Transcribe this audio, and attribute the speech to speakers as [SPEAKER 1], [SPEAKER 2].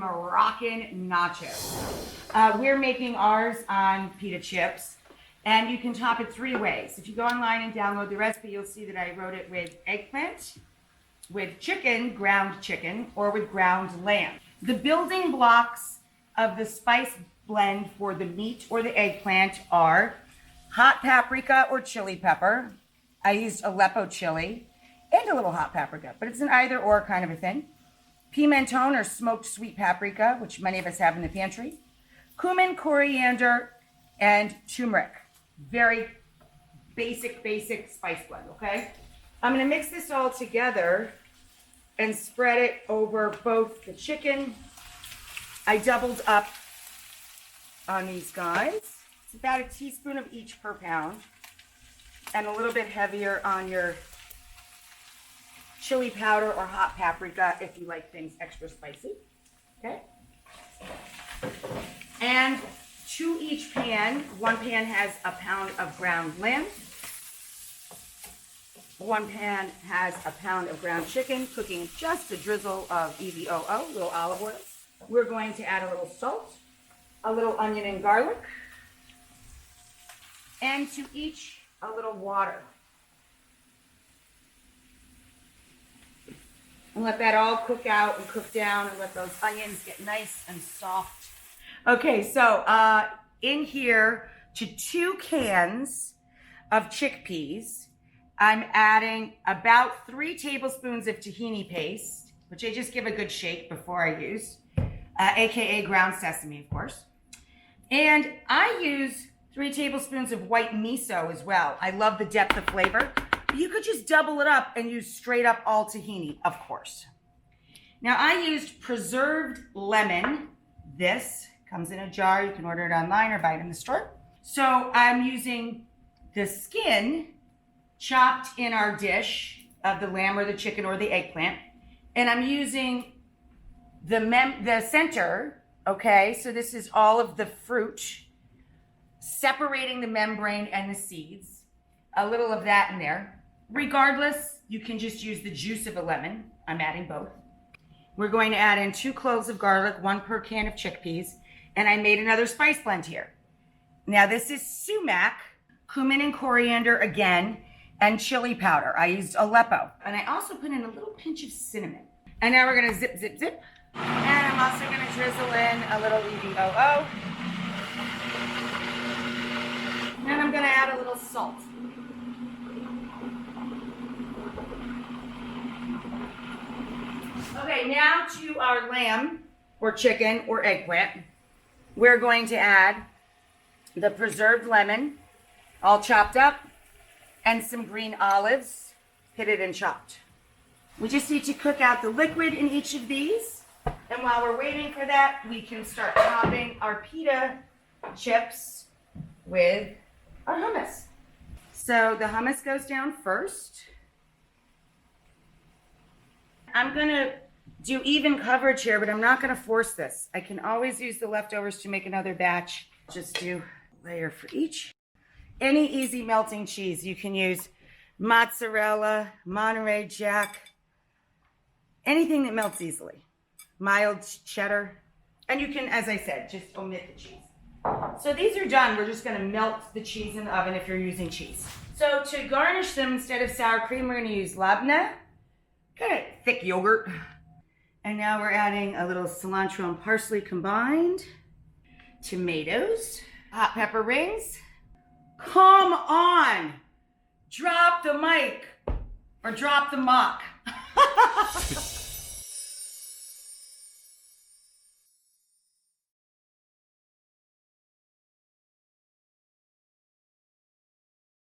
[SPEAKER 1] Moroccan Nachos. We're making ours on pita chips, and you can top it 3 ways. If you go online and download the recipe, you'll see that I wrote it with eggplant, with chicken, ground chicken, or with ground lamb. The building blocks of the spice blend for the meat or the eggplant are hot paprika or chili pepper. I used Aleppo chili and a little hot paprika, but it's an either or kind of a thing. Pimenton or smoked sweet paprika, which many of us have in the pantry. Cumin, coriander, and turmeric. Very basic spice blend, okay? I'm gonna mix this all together and spread it over both the chicken. I doubled up on these guys. It's about a teaspoon of each per pound, and a little bit heavier on your chili powder or hot paprika if you like things extra spicy, okay? And to each pan, one pan has a pound of ground lamb, one pan has a pound of ground chicken, cooking just a drizzle of EVOO, little olive oil. We're going to add a little salt, a little onion and garlic, and to each a little water. And let that all cook out and cook down and let those onions get nice and soft. Okay, so in here to 2 cans of chickpeas, I'm adding about 3 tablespoons of tahini paste, which I just give a good shake before I use, AKA ground sesame, of course. And I use 3 tablespoons of white miso as well. I love the depth of flavor. You could just double it up and use straight up all tahini, of course. Now I used preserved lemon. This comes in a jar. You can order it online or buy it in the store. So I'm using the skin chopped in our dish of the lamb or the chicken or the eggplant. And I'm using the center, okay? So this is all of the fruit, separating the membrane and the seeds. A little of that in there. Regardless, you can just use the juice of a lemon. I'm adding both. We're going to add in 2 cloves of garlic, 1 per can of chickpeas, and I made another spice blend here. Now this is sumac, cumin and coriander again, and chili powder. I used Aleppo. And I also put in a little pinch of cinnamon. And now we're gonna zip, zip, zip. And I'm also gonna drizzle in a little EVOO. And I'm gonna add a little salt. Okay, now to our lamb or chicken or eggplant, we're going to add the preserved lemon, all chopped up, and some green olives, pitted and chopped. We just need to cook out the liquid in each of these. And while we're waiting for that, we can start topping our pita chips with our hummus. So the hummus goes down first. I'm gonna do even coverage here, but I'm not gonna force this. I can always use the leftovers to make another batch. Just do a layer for each. Any easy melting cheese. You can use mozzarella, Monterey Jack, anything that melts easily. Mild cheddar. And you can, as I said, just omit the cheese. So these are done. We're just gonna melt the cheese in the oven if you're using cheese. So to garnish them, instead of sour cream, we're gonna use labneh, kind of thick yogurt. And now we're adding a little cilantro and parsley combined, tomatoes, hot pepper rings. Come on, drop the mic or drop the mock.